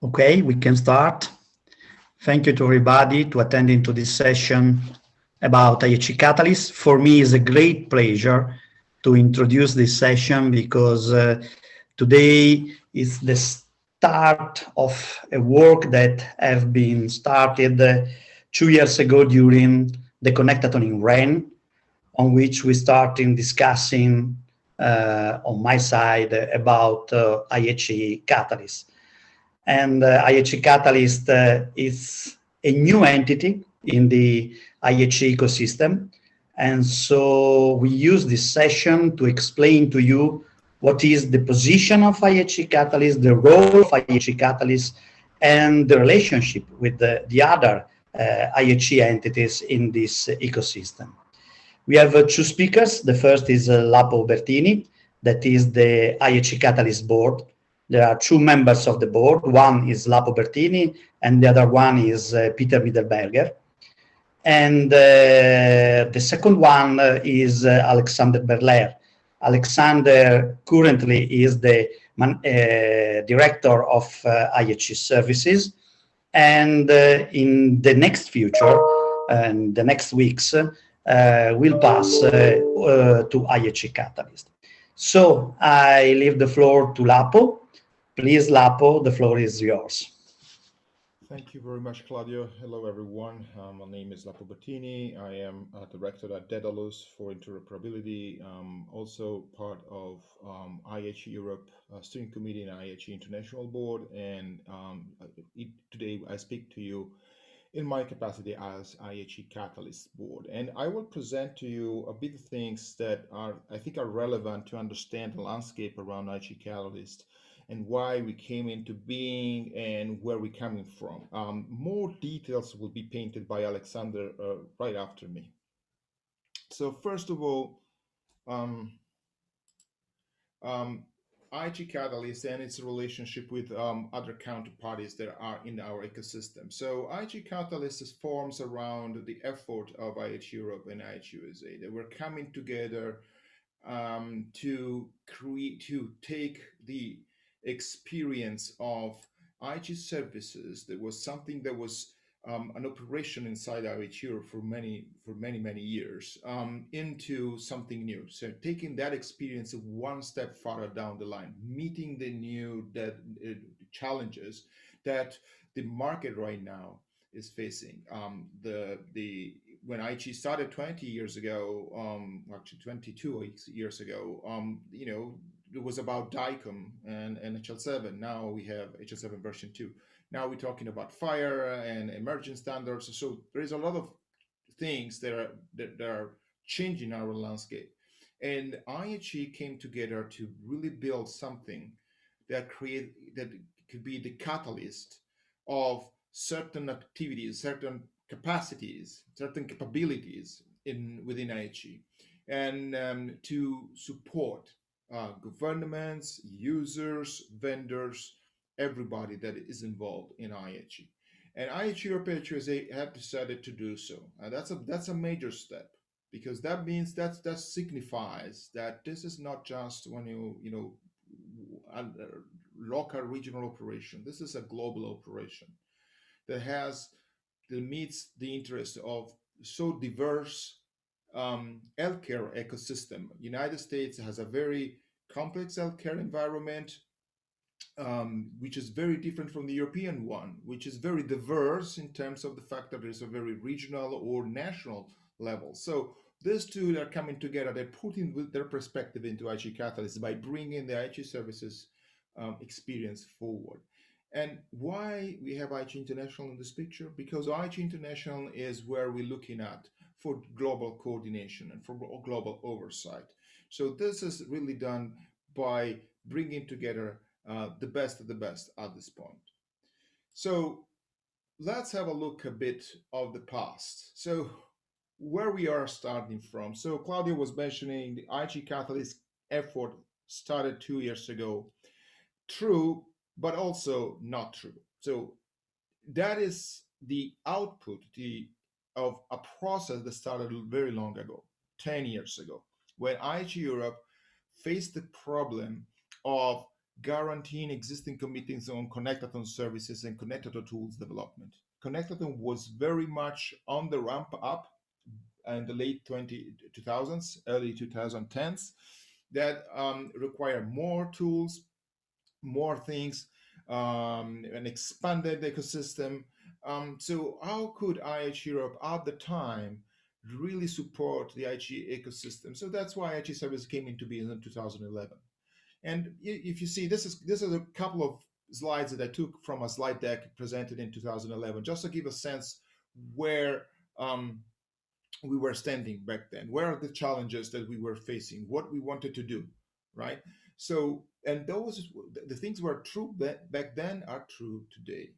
Okay, we can start. Thank you to everybody to attending to this session about IHE Catalyst. For me, it's a great pleasure to introduce this session because today is the start of a work that have been started 2 years ago during the Connectathon in Rennes, on which we started discussing on my side about IHE Catalyst. And IHE Catalyst is a new entity in the IHE ecosystem. And so we use this session to explain to you what is the position of IHE Catalyst, the role of IHE Catalyst, and the relationship with the other IHE entities in this ecosystem. We have two speakers. The first is Lapo Bertini, that is the IHE Catalyst board. There are two members of the board. One is Lapo Bertini, and the other one is Peter Mittelberger. And the second one is Alexander Berler. Alexander currently is the director of IHE Services. And in the next future, and the next weeks, will pass to IHE Catalyst. So I leave the floor to Lapo. Please, Lapo, the floor is yours. Thank you very much, Claudio. Hello, everyone. My name is Lapo Bertini. I am a director at Daedalus for interoperability, also part of IHE-Europe steering committee and IHE International Board. And today I speak to you in my capacity as IHE Catalyst Board. And I will present to you a bit of things that I think are relevant to understand the landscape around IHE Catalyst and why we came into being and where we're coming from. More details will be painted by Alexander right after me. So first of all, um, IHE Catalyst and its relationship with other counterparties that are in our ecosystem. So IHE Catalyst forms around the effort of IHE-Europe and IHE-USA. They were coming together to take the experience of IHE Services. There was something that was an operation inside IHE-Europe for many years into something new. So taking that experience one step farther down the line, meeting the new challenges that the market right now is facing. When IHE started 20 years ago, actually 22 years ago, it was about DICOM and HL7. Now we have HL7 version 2. Now we're talking about fire and emerging standards. So there is a lot of things that are changing our landscape. And IHE came together to really build something that could be the catalyst of certain activities, certain capacities, certain capabilities within IHE, and to support governments, users, vendors, everybody that is involved in IHE. And IHE-Europe and IHE-USA have decided to do so. And that's a major step, because that means that signifies that this is not just when a local regional operation. This is a global operation that meets the interest of so diverse healthcare ecosystem. United States has a very complex healthcare environment, which is very different from the European one, which is very diverse in terms of the fact that there's a very regional or national level. So these two are coming together. They're putting their perspective into IHE Catalyst by bringing the IHE Services experience forward. And why we have IHE International in this picture? Because IHE International is where we're looking at for global coordination and for global oversight. So this is really done by bringing together the best of the best at this point. So let's have a look a bit of the past. So where we are starting from. So Claudio was mentioning the IHE Catalyst effort started 2 years ago. True, but also not true. So that is the output of a process that started very long ago, 10 years ago, when IHE Europe faced the problem of guaranteeing existing commitments on connectathon services and connectathon tools development. Connectathon was very much on the ramp up in the late 2000s, early 2010s, that require more tools, more things, an expanded ecosystem. So how could IHE-Europe at the time really support the IHE ecosystem? So that's why IHE Services came into being in 2011. And if you see, this is a couple of slides that I took from a slide deck presented in 2011, just to give a sense where we were standing back then, where are the challenges that we were facing, what we wanted to do, right? So, and those, the things were true back then are true today.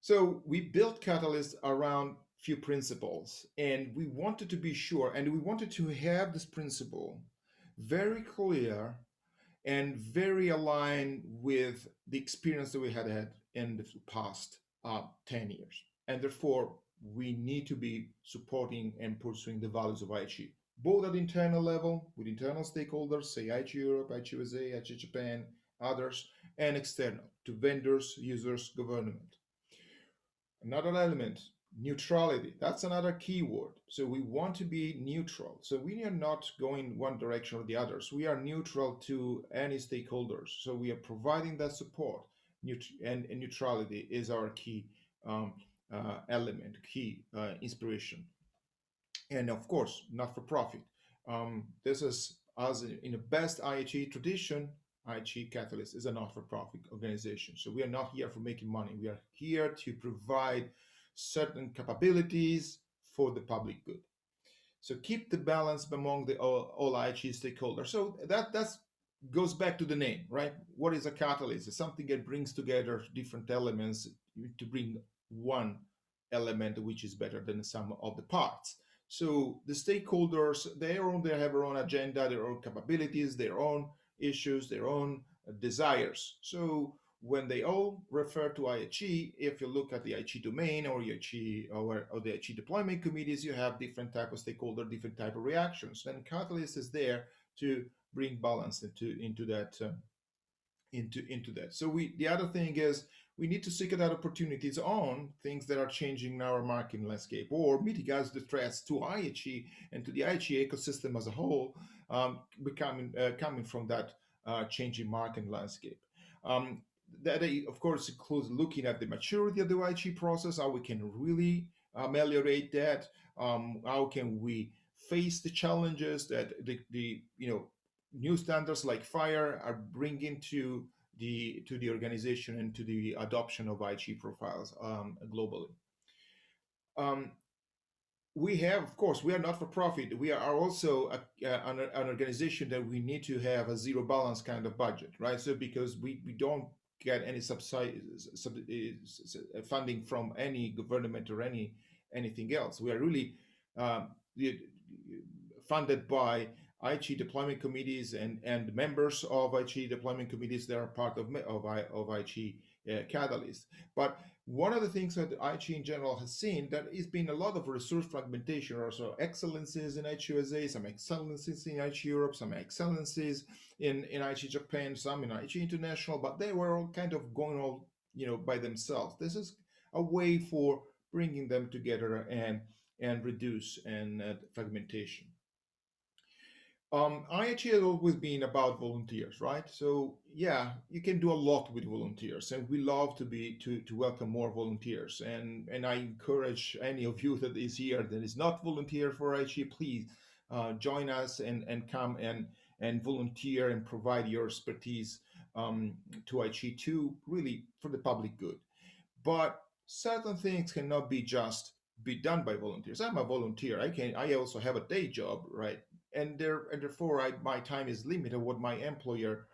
So we built Catalyst around few principles, and we wanted to be sure, and we wanted to have this principle very clear and very aligned with the experience that we had had in the past 10 years. And therefore, we need to be supporting and pursuing the values of IHE, both at the internal level with internal stakeholders, say IHE-Europe, IHE-USA, IHE-Japan, others, and external to vendors, users, government. Another element, neutrality. That's another keyword. So we want to be neutral. So we are not going one direction or the others. We are neutral to any stakeholders. So we are providing that support. And neutrality is our key element, key inspiration. And of course, not for profit. This is, as in the best IHE tradition, IHE Catalyst is a not-for-profit organization. So we are not here for making money. We are here to provide certain capabilities for the public good. So keep the balance among the all IHE stakeholders. So that goes back to the name, right? What is a catalyst? It's something that brings together different elements to bring one element which is better than the sum of the parts. So the stakeholders, they have their own agenda, their own capabilities, their own issues, their own desires. So when they all refer to IHE, if you look at the IHE domain or IHE or the IHE deployment committees, you have different type of stakeholder, different type of reactions. And Catalyst is there to bring balance into that. So the other thing is we need to seek out opportunities on things that are changing in our market landscape or mitigate the threats to IHE and to the IHE ecosystem as a whole, coming from that changing market landscape. That of course includes looking at the maturity of the IHE process, how we can really ameliorate that, how can we face the challenges that the new standards like FHIR are bringing to the organization and to the adoption of IHE profiles globally. We have, of course, we are not for profit. We are also an organization that we need to have a zero balance kind of budget, right? So because we don't get any funding from any government or anything else. We are really funded by IHE deployment committees and members of IHE deployment committees that are part of IHE Catalyst. But one of the things that IHE in general has seen that has been a lot of resource fragmentation, also excellences in IHE-USA, some excellences in IHE-Europe, some excellences in IHE Japan, some in IHE International, but they were all kind of going all by themselves. This is a way for bringing them together and reduce fragmentation. IHE has always been about volunteers, right? So yeah, you can do a lot with volunteers, and we love to welcome more volunteers. And I encourage any of you that is here that is not volunteer for IHE, please join us and come and volunteer and provide your expertise to IHE too, really for the public good. But certain things cannot be just be done by volunteers. I'm a volunteer. I also have a day job, right? And therefore my time is limited what my employer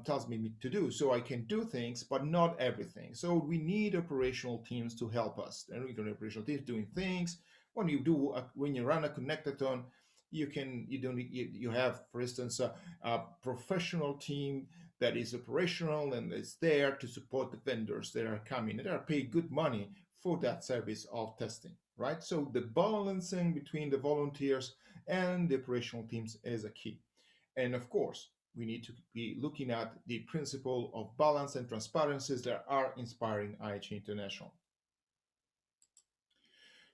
tells me to do. So I can do things, but not everything. So we need operational teams to help us. And we need operational teams doing things. When you run a connectathon, you have, for instance, a professional team that is operational and is there to support the vendors that are coming and are paid good money for that service of testing, right? So the balancing between the volunteers and the operational teams is a key. And of course, We need to be looking at the principle of balance and transparencies that are inspiring IHE International.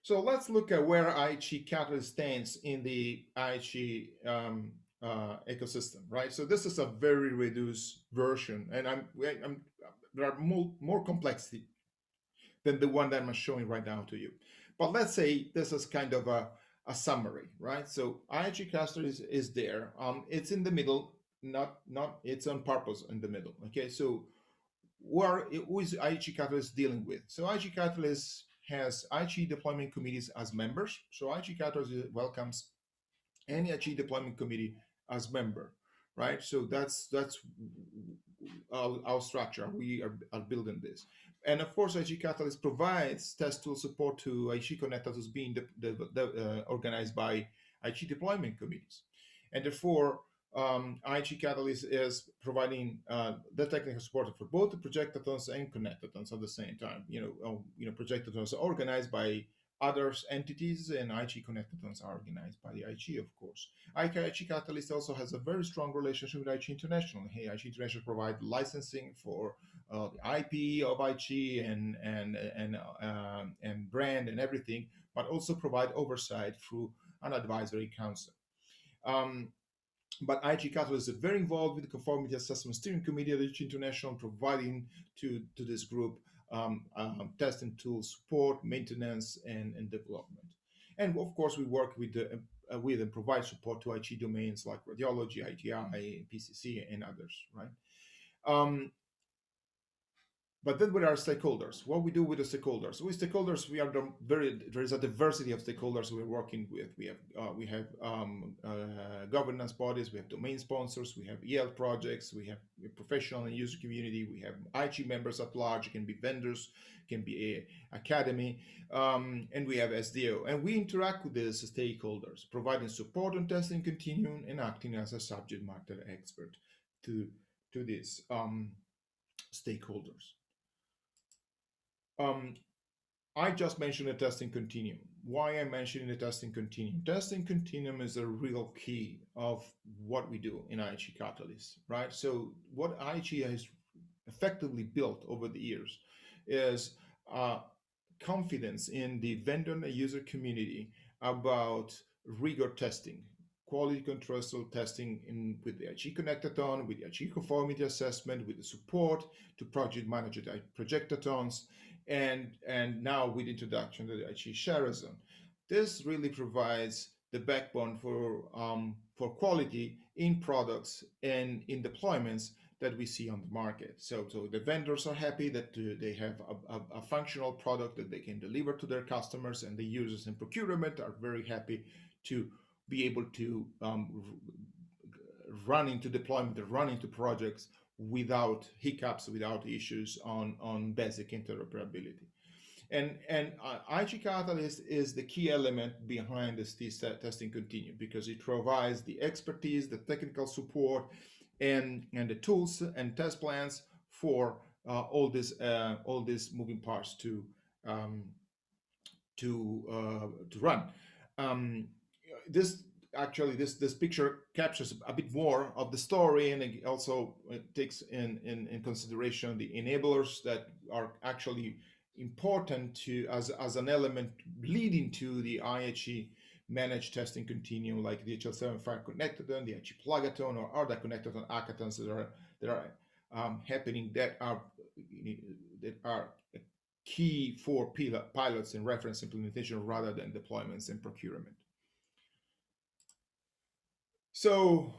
So let's look at where IHE Catalyst stands in the IHE ecosystem, right? So this is a very reduced version, and there are more complexity than the one that I'm showing right now to you. But let's say this is kind of a summary, right? So IHE Catalyst is there. It's in the middle, not it's on purpose in the middle. Okay, so who is IHE Catalyst dealing with? So IHE Catalyst has IHE deployment committees as members. So IHE Catalyst welcomes any IHE deployment committee as member, right? So that's our structure. We are building this. And of course, IHE Catalyst provides test tool support to IHE connectors being organized by IHE deployment committees. And therefore, IHE Catalyst is providing the technical support for both the projectatons and connectatons at the same time. Projectatons are organized by others entities, and IHE connectatons are organized by the IHE, of course. IHE Catalyst also has a very strong relationship with IHE International. Hey, IHE International provides licensing for the IP of IHE and brand and everything, but also provide oversight through an advisory council. But IHE Catalyst is very involved with the Conformity Assessment Steering Committee at IHE International, providing to this group testing tool support, maintenance, and development. And of course, we work with and provide support to IHE domains like radiology, ITI, PCC, and others, right? But then with our stakeholders, what we do with the stakeholders? With stakeholders, there is a diversity of stakeholders we're working with. We have governance bodies, we have domain sponsors, we have EHealth projects, we have professional and user community, we have IHE members at large, it can be vendors, it can be a academy, and we have SDO. And we interact with these stakeholders, providing support on testing continuum and acting as a subject matter expert to these stakeholders. I just mentioned the testing continuum. Why I'm mentioning the testing continuum? Testing continuum is a real key of what we do in IHE Catalyst, right? So what IHE has effectively built over the years is confidence in the vendor and user community about rigor testing, quality control testing with the IHE Connectathon, with the IHE Conformity Assessment, with the support to project manager projectatons, and now with introduction to the IHE Share Zone. This really provides the backbone for quality in products and in deployments that we see on the market. So the vendors are happy that they have a functional product that they can deliver to their customers, and the users in procurement are very happy to be able to run into deployment, run into projects without hiccups, without issues on basic interoperability. And IHE Catalyst is the key element behind this testing continuum, because it provides the expertise, the technical support, and the tools and test plans for all these moving parts to run. This picture captures a bit more of the story, and it also takes in consideration the enablers that are actually important to as an element leading to the IHE managed testing continuum, like the HL75 connectathon, the IHE plugathon, or other connectathon hackathons that are happening that are key for pilots and reference implementation rather than deployments and procurement. So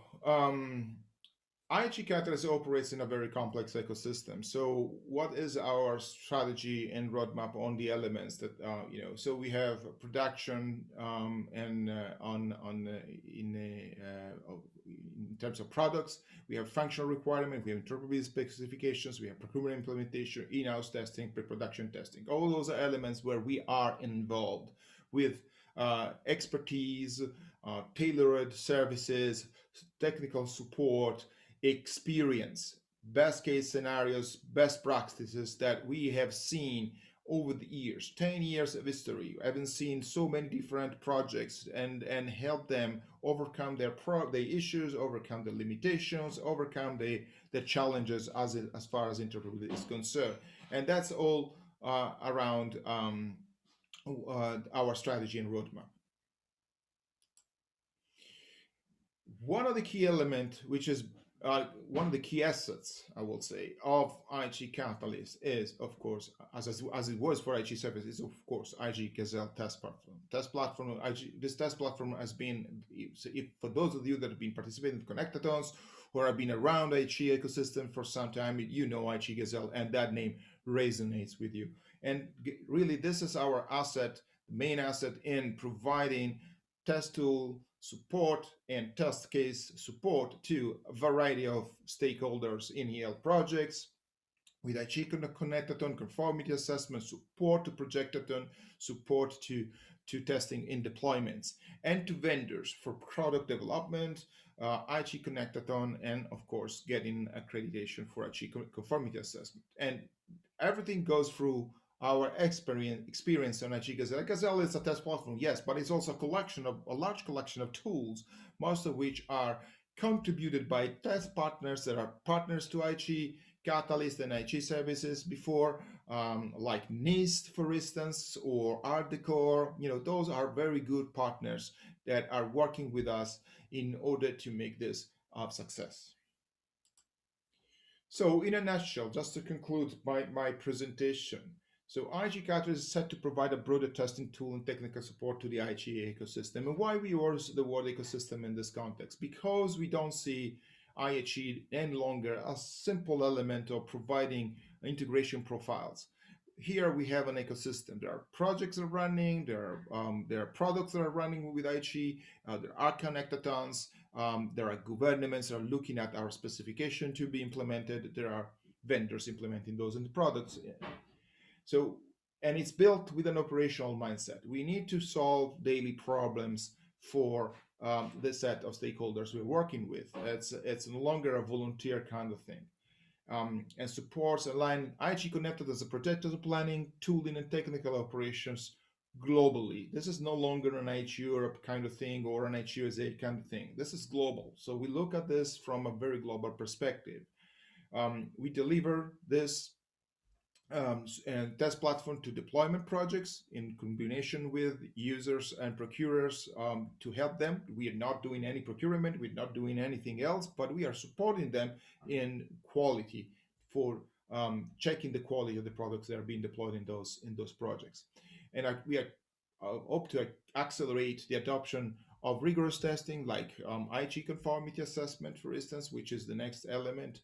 IHE Catalyst operates in a very complex ecosystem. So what is our strategy and roadmap on the elements that So we have production in terms of products. We have functional requirement. We have interoperability specifications. We have procurement implementation, in-house testing, pre-production testing. All those are elements where we are involved with expertise, tailored services, technical support, experience, best case scenarios, best practices that we have seen over the years, 10 years of history. I've seen so many different projects and help them overcome their issues, overcome the limitations, overcome the challenges as far as interoperability is concerned. And that's all around our strategy and roadmap. One of the key elements, which is one of the key assets, I will say, of IHE Catalyst is, of course, as it was for IHE Services, is of course IHE Gazelle test platform. This test platform has been, for those of you that have been participating in connectathons or have been around IHE ecosystem for some time, you know IHE Gazelle, and that name resonates with you. And really, this is our asset, main asset in providing test tool support and test case support to a variety of stakeholders in EHealth projects, with IHE connectathon, conformity assessment, support to projectathon, support to testing in deployments, and to vendors for product development, IHE connectathon, and of course getting accreditation for IHE conformity assessment. And everything goes through our experience on IHE Gazelle. Gazelle is a test platform, yes, but it's also a large collection of tools, most of which are contributed by test partners that are partners to IHE Catalyst and IHE Services before, like NIST, for instance, or Art Decor. Those are very good partners that are working with us in order to make this a success. So in a nutshell, just to conclude my presentation, so IHE Catalyst is set to provide a broader testing tool and technical support to the IHE ecosystem. And why we use the word ecosystem in this context? Because we don't see IHE any longer a simple element of providing integration profiles. Here we have an ecosystem. There are projects that are running, there are products that are running with IHE, there are connectathons, there are governments that are looking at our specification to be implemented, there are vendors implementing those in the products. So, and it's built with an operational mindset. We need to solve daily problems for the set of stakeholders we're working with. It's no longer a volunteer kind of thing. And supports align IHE connected as a projected planning, tooling, and technical operations globally. This is no longer an IHE-Europe kind of thing or an IHE-USA kind of thing. This is global. So we look at this from a very global perspective. We deliver this and test platform to deployment projects in combination with users and procurers to help them. We are not doing any procurement, we're not doing anything else, but we are supporting them in quality for checking the quality of the products that are being deployed in those projects. And we hope to accelerate the adoption of rigorous testing like IHE conformity assessment, for instance, which is the next element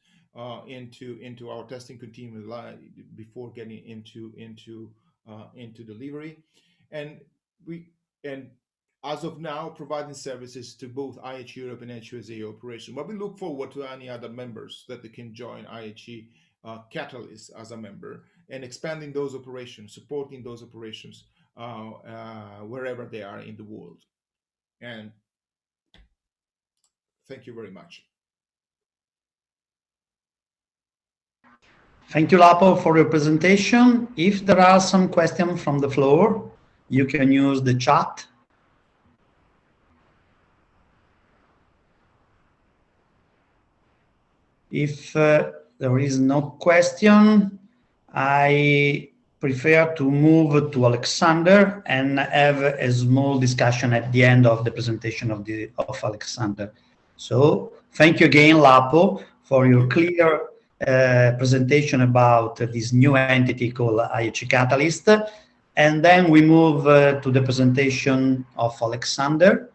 into our testing continuum before getting into delivery, and as of now providing services to both IHE-Europe and IHE-USA operation. But we look forward to any other members that they can join IHE Catalyst as a member and expanding those operations, supporting those operations wherever they are in the world. And thank you very much. Thank you, Lapo, for your presentation. If there are some questions from the floor, you can use the chat. If there is no question, I prefer to move to Alexander and have a small discussion at the end of the presentation of Alexander. So thank you again, Lapo, for your clear presentation about this new entity called IHE Catalyst. And then we move to the presentation of Alexander.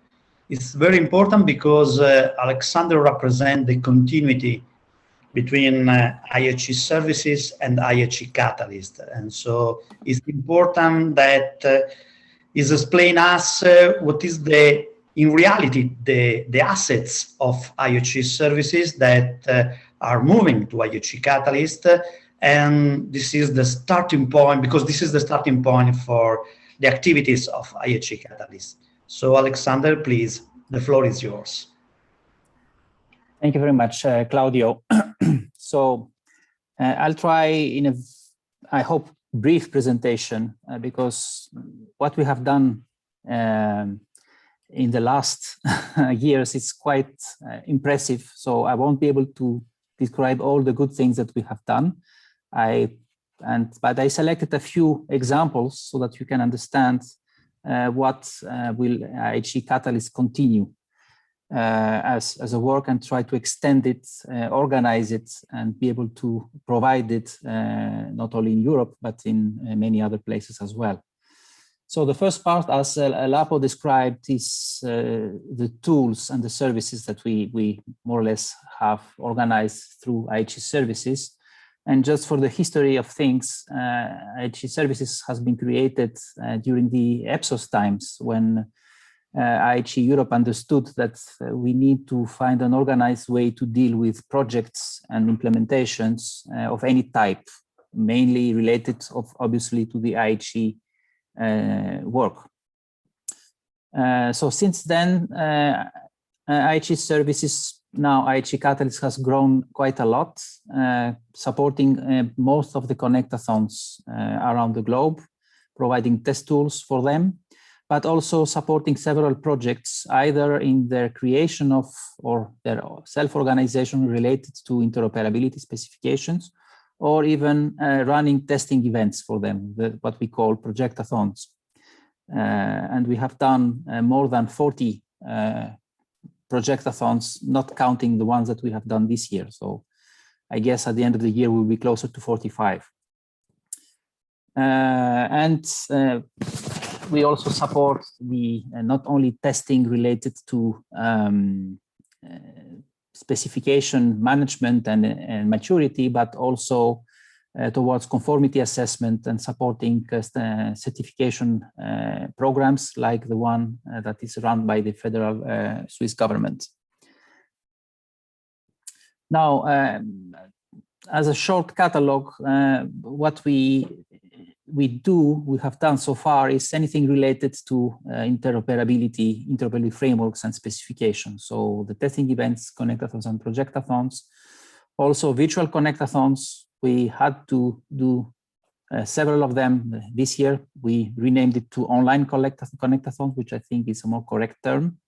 It's very important because Alexander represents the continuity between IHE Services and IHE Catalyst. And so it's important that is explain us what is in reality the assets of IHE Services that are moving to IHE Catalyst. And this is the starting point, because this is the starting point for the activities of IHE Catalyst. So Alexander, please, the floor is yours. Thank you very much, Claudio. So I'll try I hope brief presentation because what we have done in the last years is quite impressive. So I won't be able to describe all the good things that we have done. But I selected a few examples so that you can understand what will IHE Catalyst continue as a work and try to extend it, organize it, and be able to provide it not only in Europe, but in many other places as well. So the first part, as Lapo described, is the tools and the services that we more or less have organized through IHE Services. And just for the history of things, IHE Services has been created during the EPSOS times when IHE-Europe understood that we need to find an organized way to deal with projects and implementations of any type, mainly related, obviously, to the IHE work. So since then, IHE Services, now IHE Catalyst, has grown quite a lot, supporting most of the connectathons around the globe, providing test tools for them, but also supporting several projects, either in their creation of or their self-organization related to interoperability specifications, or even running testing events for them, what we call projectathons. And we have done more than 40 projectathons, not counting the ones that we have done this year. So I guess at the end of the year, we'll be closer to 45. We also support the not only testing related to specification management and maturity, but also towards conformity assessment and supporting certification programs like the one that is run by the federal Swiss government. Now, as a short catalog, what we have done so far is anything related to interoperability frameworks and specifications. So the testing events, connectathons and projectathons, also virtual connectathons. We had to do several of them this year. We renamed it to online connectathons, which I think is a more correct term.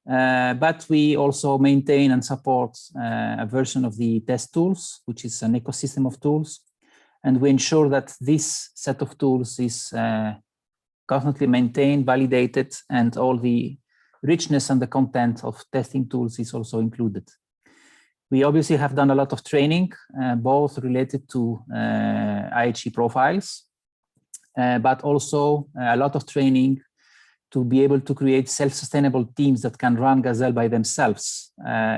But we also maintain and support a version of the test tools, which is an ecosystem of tools. And we ensure that this set of tools is constantly maintained, validated, and all the richness and the content of testing tools is also included. We obviously have done a lot of training, both related to IHE profiles, but also a lot of training to be able to create self-sustainable teams that can run Gazelle by themselves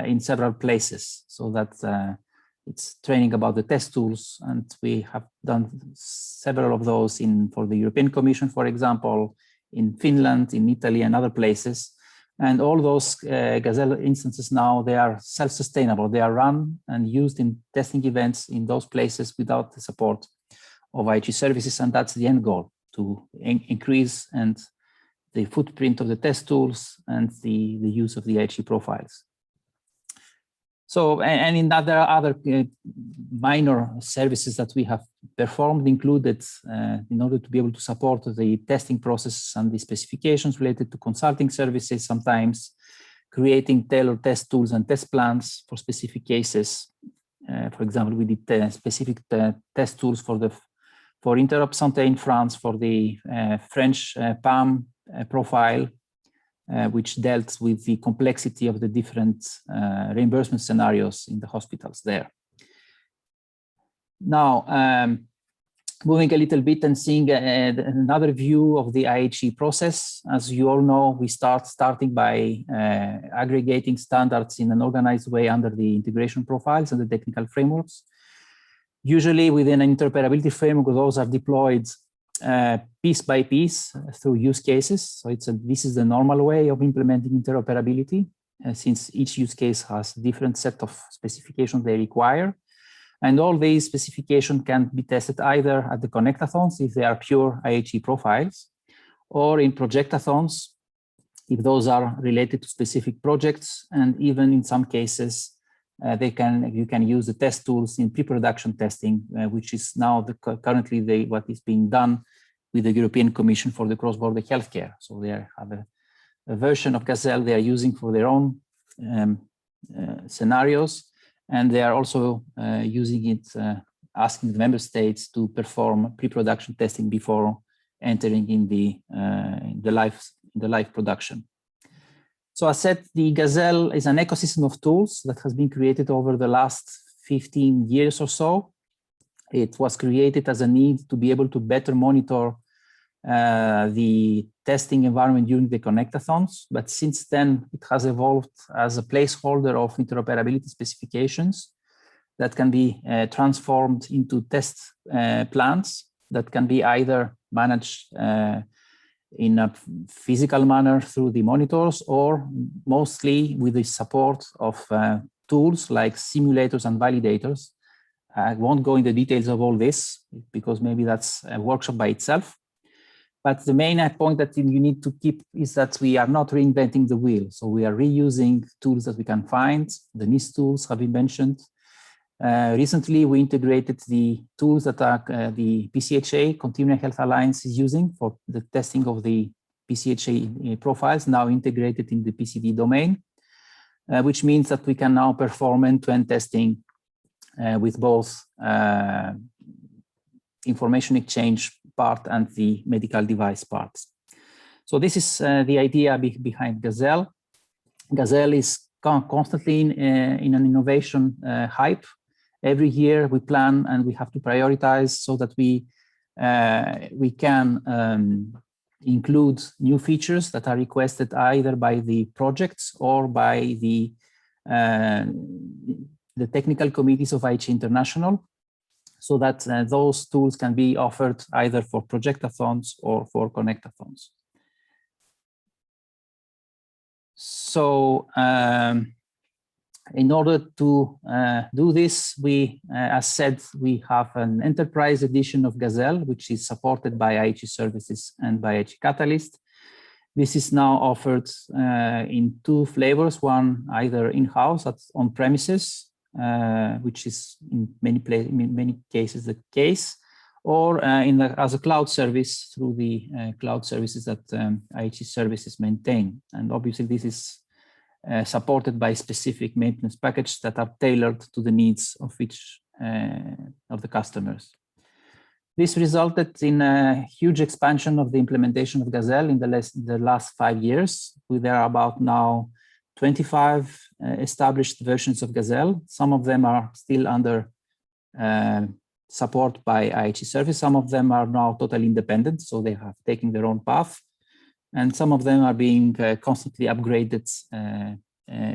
in several places, so that it's training about the test tools, and we have done several of those for the European Commission, for example, in Finland, in Italy, and other places. And all those Gazelle instances now, they are self-sustainable. They are run and used in testing events in those places without the support of IHE Services, and that's the end goal, to increase and the footprint of the test tools and the use of the IHE profiles. So, and in other minor services that we have performed included, in order to be able to support the testing process and the specifications related to consulting services, sometimes creating tailored test tools and test plans for specific cases. For example, we did specific test tools for Interop Santé in France, for the French PAM profile, which dealt with the complexity of the different reimbursement scenarios in the hospitals there. Now, moving a little bit and seeing another view of the IHE process. As you all know, we starting by aggregating standards in an organized way under the integration profiles and the technical frameworks. Usually within an interoperability framework, those are deployed piece by piece through use cases. So this is the normal way of implementing interoperability, since each use case has a different set of specifications they require. And all these specifications can be tested either at the connectathons, if they are pure IHE profiles, or in projectathons, if those are related to specific projects, and even in some cases, you can use the test tools in pre-production testing, which is now currently what is being done with the European Commission for the cross-border healthcare. So they have a version of Gazelle they are using for their own scenarios, and they are also using it, asking the member states to perform pre-production testing before entering in the live production. So I said the Gazelle is an ecosystem of tools that has been created over the last 15 years or so. It was created as a need to be able to better monitor the testing environment during the connectathons, but since then it has evolved as a placeholder of interoperability specifications that can be transformed into test plans that can be either managed in a physical manner through the monitors, or mostly with the support of tools like simulators and validators. I won't go into the details of all this because maybe that's a workshop by itself. But the main point that you need to keep is that we are not reinventing the wheel. So we are reusing tools that we can find. The NIST tools have been mentioned. Recently, we integrated the tools that are the PCHA, Continuum Health Alliance, is using for the testing of the PCHA profiles, now integrated in the PCD domain, which means that we can now perform end-to-end testing with both information exchange part and the medical device parts. So this is the idea behind Gazelle. Gazelle is constantly in an innovation hype. Every year we plan and we have to prioritize so that we can include new features that are requested either by the projects or by the technical committees of IHE International, so that those tools can be offered either for projectathons or for connectathons. So in order to do this, we, as said, we have an enterprise edition of Gazelle, which is supported by IHE Services and by IHE Catalyst. This is now offered in two flavors, one either in-house at on-premises, which is in many cases the case, or as a cloud service through the cloud services that IHE Services maintain. And obviously this is supported by specific maintenance packages that are tailored to the needs of each of the customers. This resulted in a huge expansion of the implementation of Gazelle in the last 5 years. There are about now 25 established versions of Gazelle. Some of them are still under support by IHE Service. Some of them are now totally independent, so they have taken their own path. And some of them are being constantly upgraded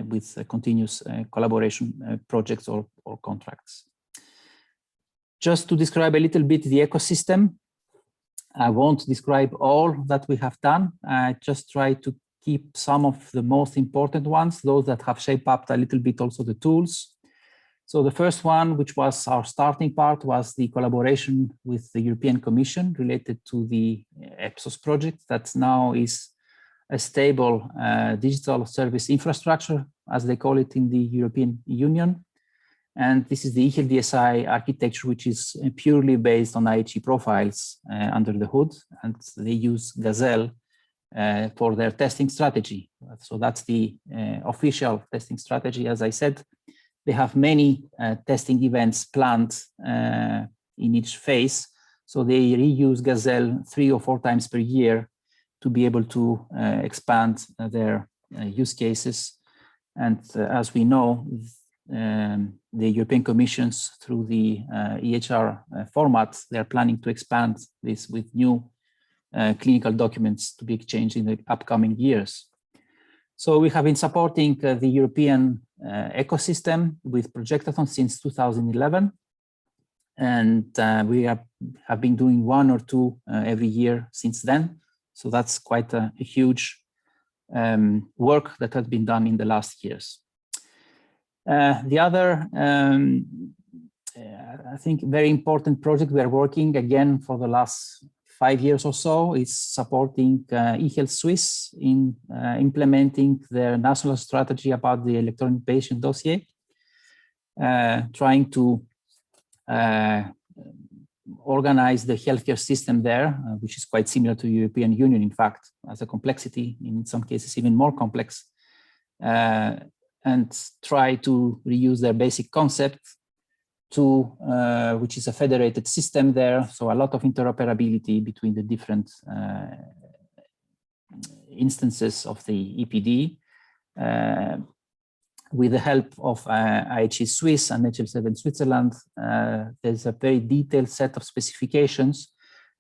with continuous collaboration projects or contracts. Just to describe a little bit the ecosystem, I won't describe all that we have done. I just try to keep some of the most important ones, those that have shaped up a little bit also the tools. So the first one, which was our starting part, was the collaboration with the European Commission related to the EPSOS project that now is a stable digital service infrastructure, as they call it in the European Union. And this is the EHealth DSI architecture, which is purely based on IHE profiles under the hood, and they use Gazelle for their testing strategy. So that's the official testing strategy. As I said, they have many testing events planned in each phase. So they reuse Gazelle 3 or 4 times per year to be able to expand their use cases. And as we know, the European Commissions through the EHR format, they are planning to expand this with new clinical documents to be exchanged in the upcoming years. So we have been supporting the European ecosystem with projectathons since 2011. And we have been doing 1 or 2 every year since then. So that's quite a huge work that has been done in the last years. The other, I think, very important project we are working again for the last 5 years or so is supporting EHealth Swiss in implementing their national strategy about the electronic patient dossier. trying to organize the healthcare system there, which is quite similar to the European Union, in fact, as a complexity, in some cases even more complex, and try to reuse their basic concept to, which is a federated system there, so a lot of interoperability between the different instances of the EPD, with the help of IHE Swiss and IHE Switzerland. There's a very detailed set of specifications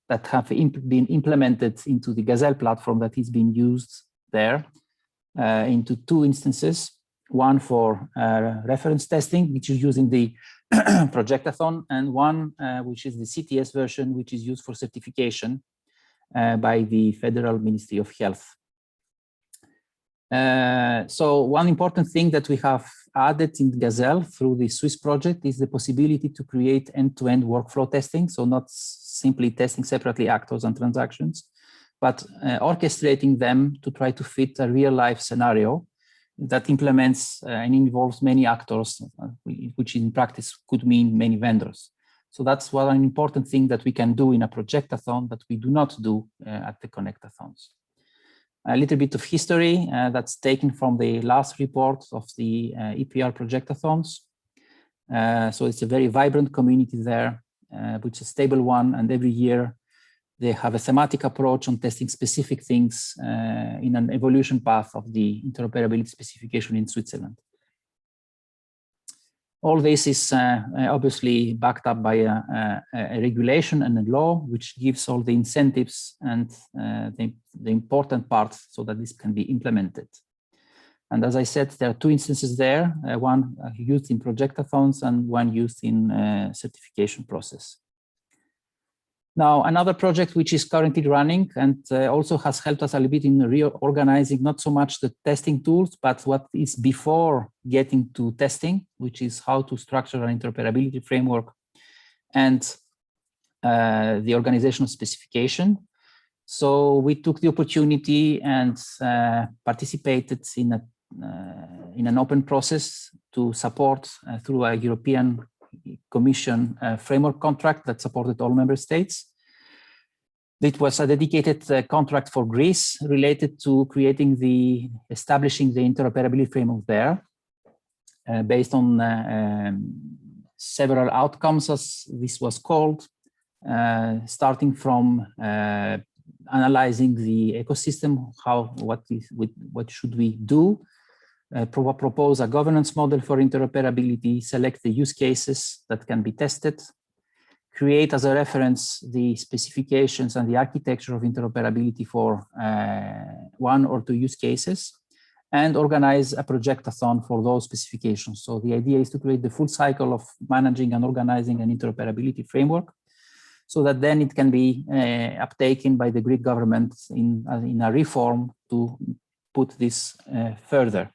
that have been implemented into the Gazelle platform that is being used there into two instances, one for reference testing, which is using the projectathon, and one which is the CTS version, which is used for certification by the Federal Ministry of Health. So one important thing that we have added in Gazelle through the Swiss project is the possibility to create end-to-end workflow testing. So not simply testing separately actors and transactions, but orchestrating them to try to fit a real-life scenario that implements and involves many actors, which in practice could mean many vendors. So that's one important thing that we can do in a projectathon that we do not do at the connectathons. A little bit of history that's taken from the last report of the EPR projectathons. So it's a very vibrant community there, which is a stable one, and every year they have a thematic approach on testing specific things in an evolution path of the interoperability specification in Switzerland. All this is obviously backed up by a regulation and a law, which gives all the incentives and the important parts so that this can be implemented. And as I said, there are two instances there, one used in projectathons and one used in certification process. Now, another project which is currently running and also has helped us a little bit in reorganizing not so much the testing tools, but what is before getting to testing, which is how to structure an interoperability framework and the organizational specification. So we took the opportunity and participated in an open process to support through a European Commission framework contract that supported all member states. It was a dedicated contract for Greece related to establishing the interoperability framework there, based on several outcomes, as this was called, starting from analyzing the ecosystem, what should we do, propose a governance model for interoperability, select the use cases that can be tested, create as a reference the specifications and the architecture of interoperability for one or two use cases, and organize a projectathon for those specifications. So the idea is to create the full cycle of managing and organizing an interoperability framework, so that then it can be uptaken by the Greek government in a reform to put this further.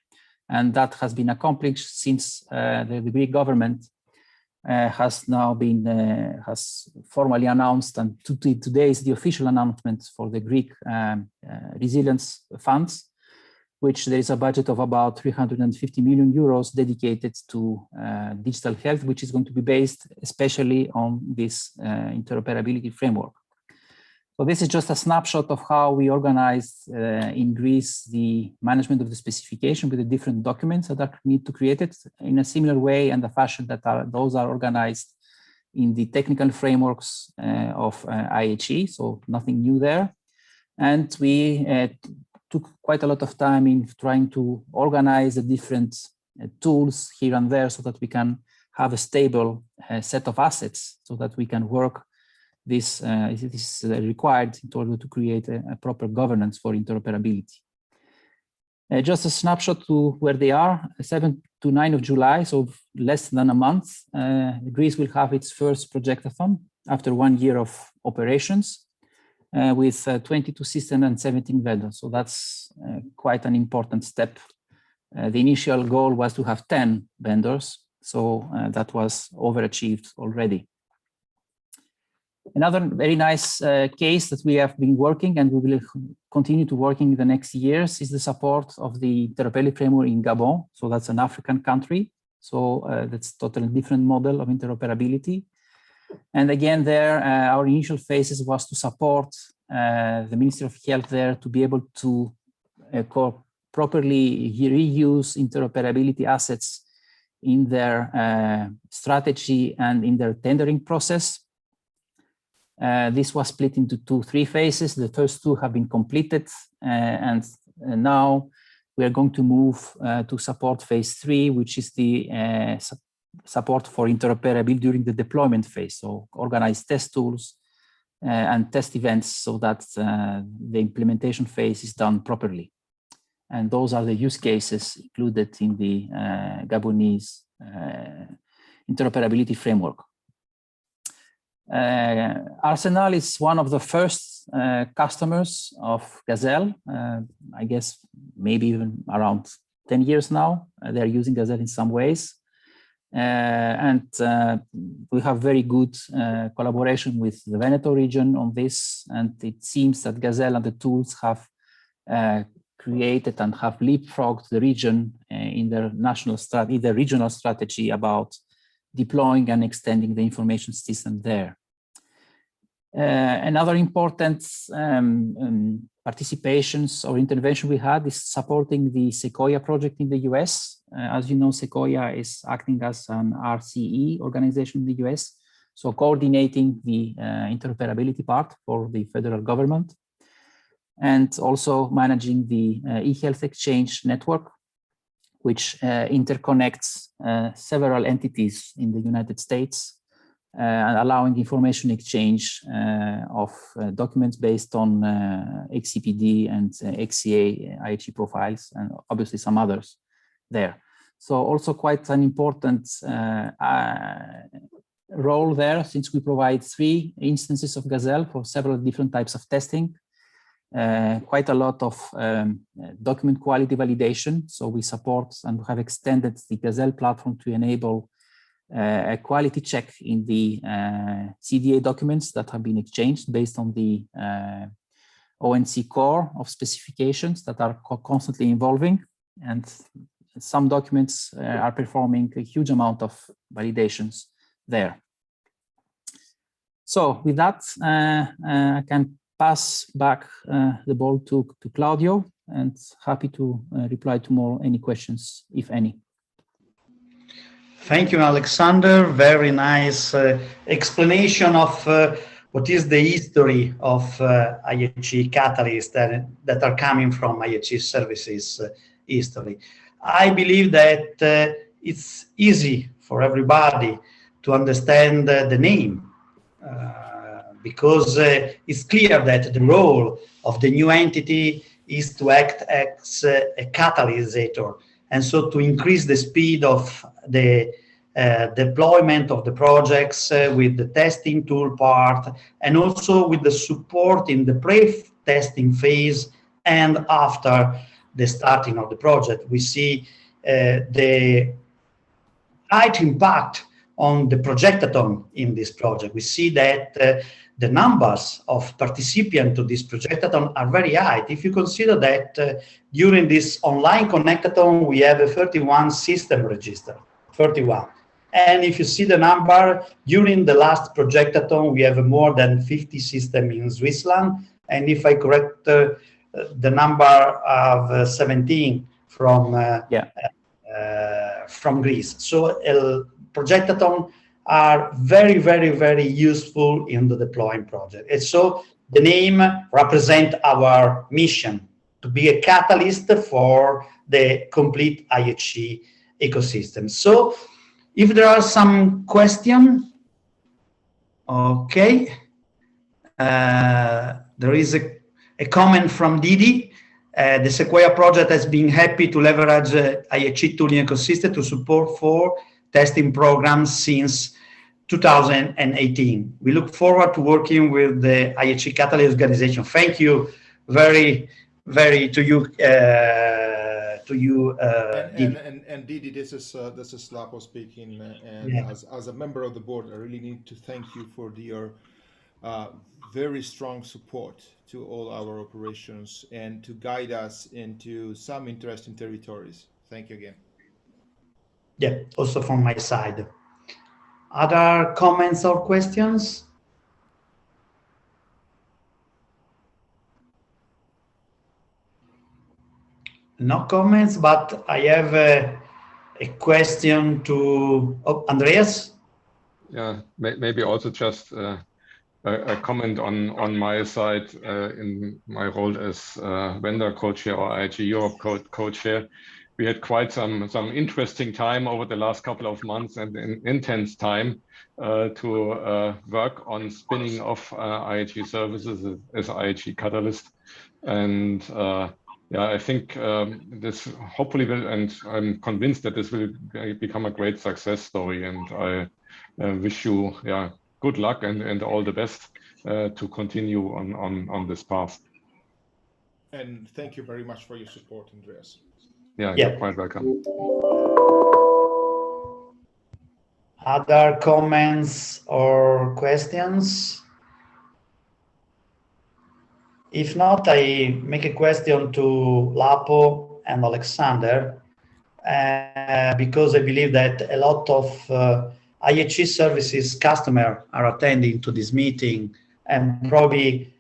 And that has been accomplished since the Greek government has now been has formally announced, and today is the official announcement for the Greek resilience funds, which there is a budget of about 350 million euros dedicated to digital health, which is going to be based especially on this interoperability framework. So this is just a snapshot of how we organized in Greece the management of the specification with the different documents that need to create it in a similar way and the fashion that those are organized in the technical frameworks of IHE, so nothing new there. And we took quite a lot of time in trying to organize the different tools here and there so that we can have a stable set of assets so that we can work this is required in order to create a proper governance for interoperability. Just a snapshot to where they are, 7 to 9 of July, so less than a month. Greece will have its first projectathon after 1 year of operations with 22 systems and 17 vendors. So that's quite an important step. The initial goal was to have 10 vendors, so that was overachieved already. Another very nice case that we have been working and we will continue to work in the next years is the support of the interoperability framework in Gabon. So that's an African country. So that's a totally different model of interoperability. And again, there, our initial phases was to support the Ministry of Health there to be able to properly reuse interoperability assets in their strategy and in their tendering process. This was split into three phases. The first two have been completed, and now we are going to move to support phase 3, which is the support for interoperability during the deployment phase. So organize test tools and test events so that the implementation phase is done properly. And those are the use cases included in the Gabonese interoperability framework. Arsenal is one of the first customers of Gazelle. I guess maybe even around 10 years now. They're using Gazelle in some ways. And we have very good collaboration with the Veneto region on this. And it seems that Gazelle and the tools have created and have leapfrogged the region in their regional strategy about deploying and extending the information system there. Another important participations or intervention we had is supporting the Sequoia project in the US. As you know, Sequoia is acting as an RCE organization in the US, so coordinating the interoperability part for the federal government, and also managing the eHealth Exchange network, which interconnects several entities in the United States, and allowing information exchange of documents based on XCPD and XCA IHE profiles, and obviously some others there. So also quite an important role there, since we provide 3 instances of Gazelle for several different types of testing. Quite a lot of document quality validation. So we support and have extended the Gazelle platform to enable a quality check in the CDA documents that have been exchanged based on the ONC core of specifications that are constantly evolving. And some documents are performing a huge amount of validations there. So with that, I can pass back the ball to Claudio, and happy to reply to any questions, if any. Thank you, Alexander. Very nice explanation of what is the history of IHE Catalyst that are coming from IHE Services history. I believe that it's easy for everybody to understand the name because it's clear that the role of the new entity is to act as a catalysator, and so to increase the speed of the deployment of the projects with the testing tool part, and also with the support in the pre-testing phase and after the starting of the project. We see the height impact on the projectathon in this project. We see that the numbers of participants to this projectathon are very high. If you consider that during this online connectathon, we have 31 system registered, 31. And if you see the number, during the last projectathon, we have more than 50 systems in Switzerland. And if I correct the number of 17 from Greece. So projectathon are very, very, very useful in the deploying project. And so the name represents our mission to be a catalyst for the complete IHE ecosystem. So if there are some questions, okay. There is a comment from Didi. The Sequoia project has been happy to leverage IHE tooling ecosystem to support 4 testing programs since 2018. We look forward to working with the IHE Catalyst organization. Thank you very to you. And Didi, this is Lapo speaking, and as a member of the board, I really need to thank you for your very strong support to all our operations and to guide us into some interesting territories. Thank you again. Yeah, also from my side. Other comments or questions? No comments, but I have a question to Andreas. Yeah, maybe also just a comment on my side in my role as vendor co-chair or IHE-Europe co-chair. We had quite some interesting time over the last couple of months and intense time to work on spinning off IHE Services as IHE Catalyst. And yeah, I think this hopefully will, and I'm convinced that this will become a great success story. And I wish you good luck and all the best to continue on this path. And thank you very much for your support, Andreas. Yeah, you're quite welcome. Other comments or questions? If not, I make a question to Lapo and Alexander, because I believe that a lot of IHE Services customers are attending to this meeting, and probably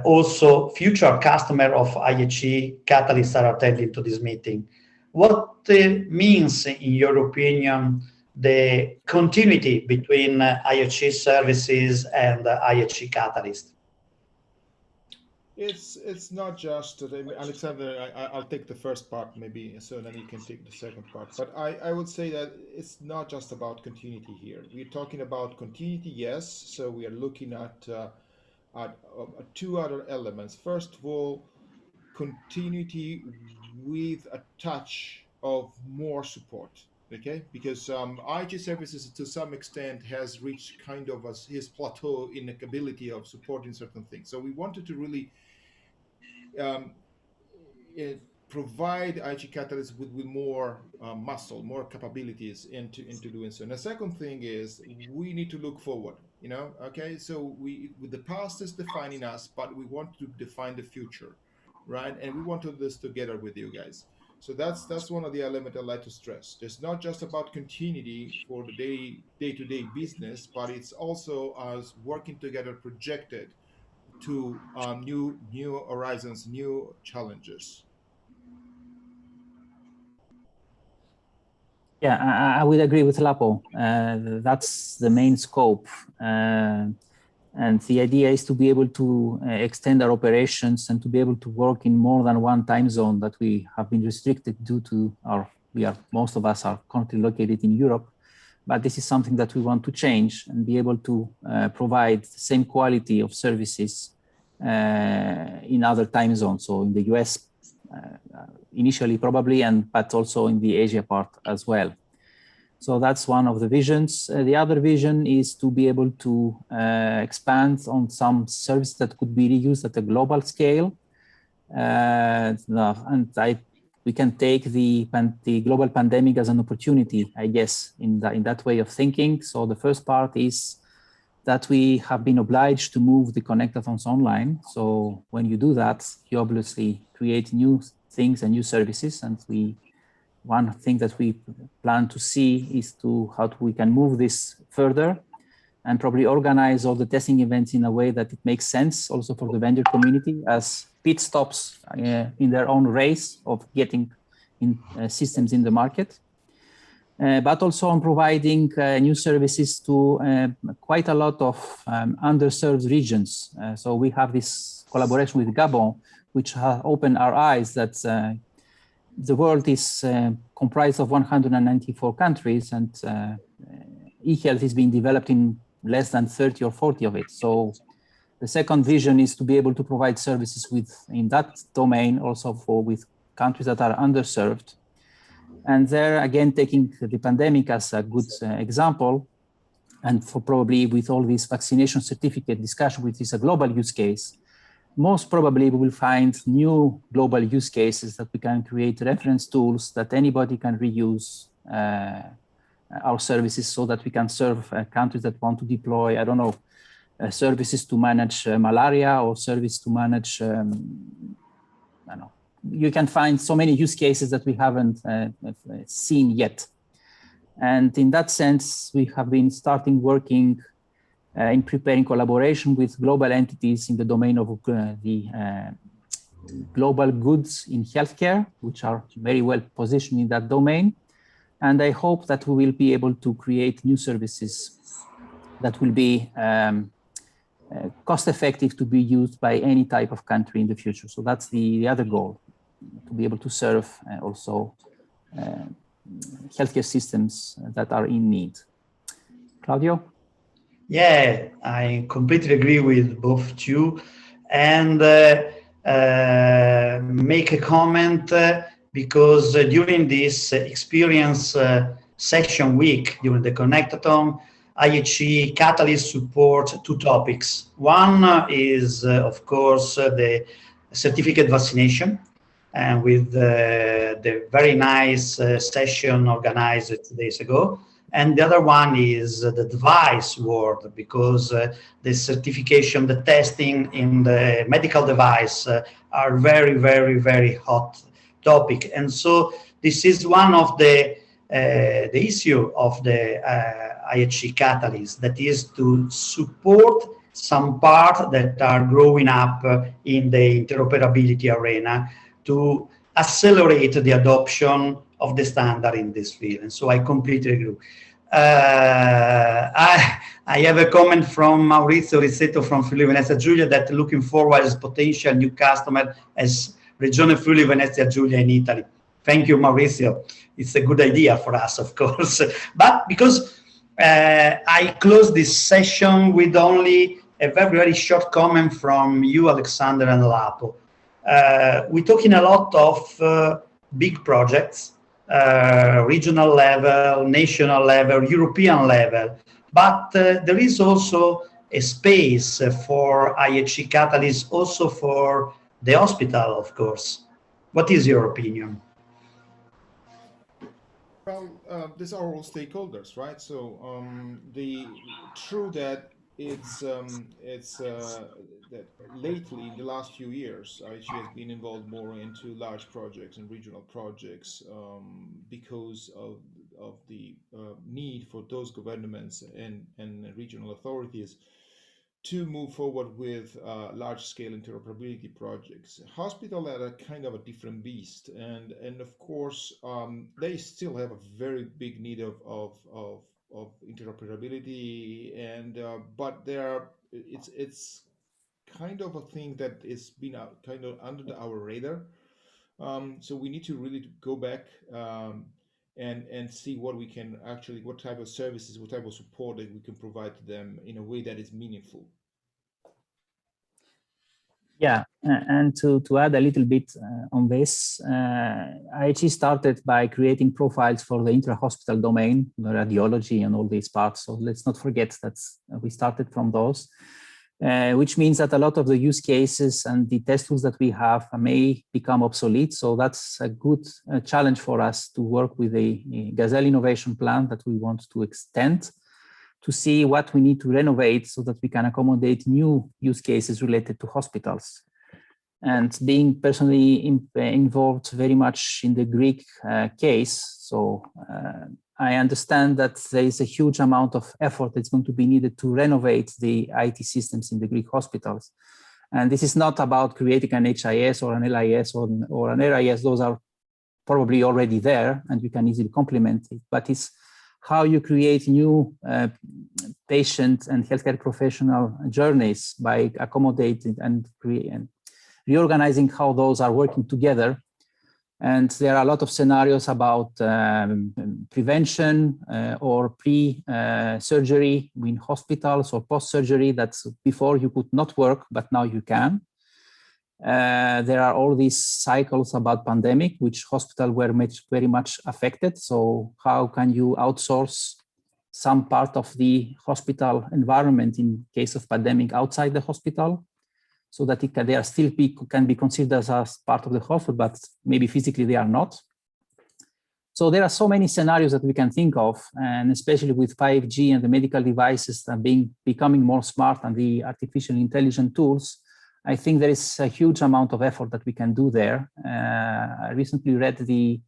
also future customers of IHE Catalyst are attending to this meeting. What means, in your opinion, the continuity between IHE Services and IHE Catalyst? It's not just, Alexander, I'll take the first part maybe, so then you can take the second part. But I would say that it's not just about continuity here. We're talking about continuity, yes. So we are looking at two other elements. First of all, continuity with a touch of more support. Okay, because IHE Services to some extent has reached kind of his plateau in the ability of supporting certain things. So we wanted to really provide IHE Catalyst with more muscle, more capabilities into doing so. And the second thing is we need to look forward. Okay. So the past is defining us, but we want to define the future, right? And we want to do this together with you guys. So that's one of the elements I'd like to stress. It's not just about continuity for the day-to-day business, but it's also us working together, projected to new horizons, new challenges. Yeah, I would agree with Lapo. That's the main scope. And the idea is to be able to extend our operations and to be able to work in more than one time zone that we have been restricted due to most of us are currently located in Europe. But this is something that we want to change and be able to provide the same quality of services in other time zones. So in the US, initially probably, but also in the Asia part as well. So that's one of the visions. The other vision is to be able to expand on some service that could be reused at a global scale. We can take the global pandemic as an opportunity, I guess, in that way of thinking. So the first part is that we have been obliged to move the connectathons online. So when you do that, you obviously create new things and new services. And one thing that we plan to see is how we can move this further and probably organize all the testing events in a way that it makes sense also for the vendor community as pit stops in their own race of getting systems in the market. But also on providing new services to quite a lot of underserved regions. So we have this collaboration with Gabon, which has opened our eyes that the world is comprised of 194 countries, and e-health is being developed in less than 30 or 40 of it. So the second vision is to be able to provide services in that domain also with countries that are underserved. And there, again, taking the pandemic as a good example, and for probably with all this vaccination certificate discussion, which is a global use case, most probably we will find new global use cases that we can create reference tools that anybody can reuse our services so that we can serve countries that want to deploy, I don't know, services to manage malaria or service to manage, I don't know. You can find so many use cases that we haven't seen yet. And in that sense, we have been starting working in preparing collaboration with global entities in the domain of global goods in healthcare, which are very well positioned in that domain. And I hope that we will be able to create new services that will be cost effective to be used by any type of country in the future. So that's the other goal, to be able to serve also healthcare systems that are in need. Claudio? Yeah, I completely agree with both you, and make a comment because during this experience session week, during the Connectathon, IHE Catalyst support two topics. One is, of course, the certificate vaccination, and with the very nice session organized 2 days ago. And the other one is the device world, because the certification, the testing in the medical device are very, very, very hot topic. And so this is one of the issue of the IHE Catalyst, that is to support some part that are growing up in the interoperability arena to accelerate the adoption of the standard in this field. And so I completely agree. I have a comment from Maurizio Rizzetto from Friuli Venezia Giulia that looking forward as potential new customer as Regione Friuli Venezia Giulia in Italy. Thank you, Maurizio. It's a good idea for us, of course. But because I closed this session with only a very, very short comment from you, Alexander and Lapo. We're talking a lot of big projects, regional level, national level, European level, but there is also a space for IHE Catalyst, also for the hospital, of course. What is your opinion? Well, these are all stakeholders, right? So true that that lately in the last few years, IHE has been involved more into large projects and regional projects because of the need for those governments and regional authorities to move forward with large-scale interoperability projects. Hospitals are a kind of a different beast, and of course they still have a very big need of interoperability, and but it's kind of a thing that is been kind of under our radar. So we need to really go back and see what we can actually, what type of services, what type of support that we can provide to them in a way that is meaningful. Yeah, and to add a little bit on this, IHE started by creating profiles for the intra-hospital domain, the radiology and all these parts. So let's not forget that we started from those, which means that a lot of the use cases and the test tools that we have may become obsolete. So that's a good challenge for us to work with a Gazelle innovation plan that we want to extend, to see what we need to renovate so that we can accommodate new use cases related to hospitals. And being personally involved very much in the Greek case, so I understand that there is a huge amount of effort that's going to be needed to renovate the IT systems in the Greek hospitals. And this is not about creating an HIS or an LIS or an RIS. Those are probably already there and you can easily complement it, but it's how you create new patient and healthcare professional journeys by accommodating and reorganizing how those are working together. And there are a lot of scenarios about prevention or pre-surgery in hospitals or post-surgery that's before you could not work, but now you can. There are all these cycles about pandemic, which hospitals were very much affected. So how can you outsource some part of the hospital environment in case of pandemic outside the hospital, so that they are still can be considered as part of the hospital, but maybe physically they are not. So there are so many scenarios that we can think of, and especially with 5G and the medical devices that becoming more smart and the artificial intelligence tools, I think there is a huge amount of effort that we can do there. I recently read the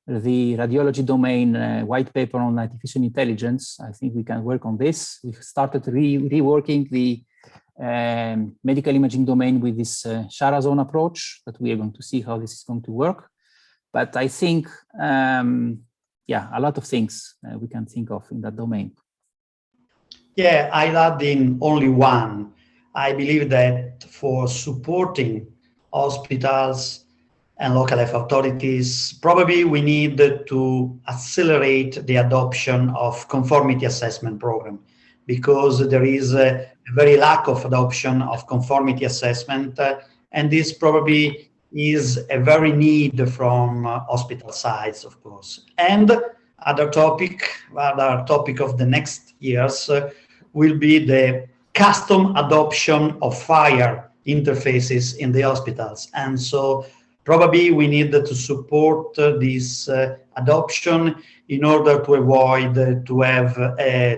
the radiology domain white paper on artificial intelligence. I think we can work on this. We've started reworking the medical imaging domain with this Shara zone approach that we are going to see how this is going to work. But I think, yeah, a lot of things we can think of in that domain. Yeah, I'll add in only one. I believe that for supporting hospitals and local health authorities, probably we need to accelerate the adoption of conformity assessment program, because there is a very lack of adoption of conformity assessment, and this probably is a very need from hospital sides, of course. And other topic of the next years will be the custom adoption of FHIR interfaces in the hospitals. And so probably we need to support this adoption in order to avoid to have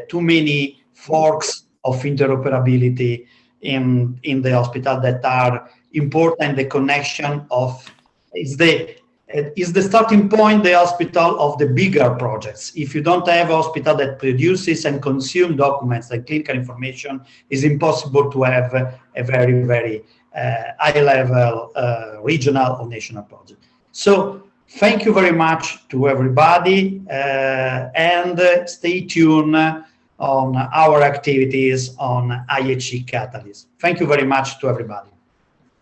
too many forks of interoperability in the hospital that are important. The connection of is the starting point, the hospital, of the bigger projects. If you don't have a hospital that produces and consumes documents and clinical information, it's impossible to have a very, very high-level regional or national project. So thank you very much to everybody, and stay tuned on our activities on IHE Catalyst. Thank you very much to everybody.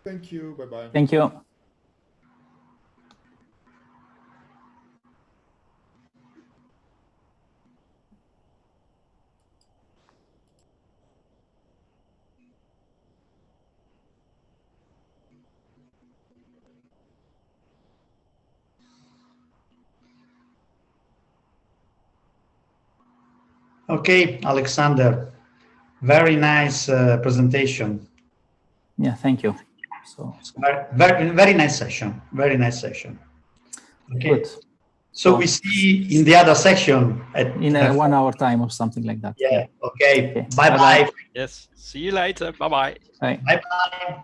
Thank you. Bye-bye. Thank you. Okay, Alexander, very nice presentation. Yeah, thank you. So very nice session. Very nice session. Okay. Good. So we see in the other section in a 1 hour time or something like that. Yeah. Okay. Okay. Bye bye. Yes. See you later. Bye bye. Bye. Bye bye.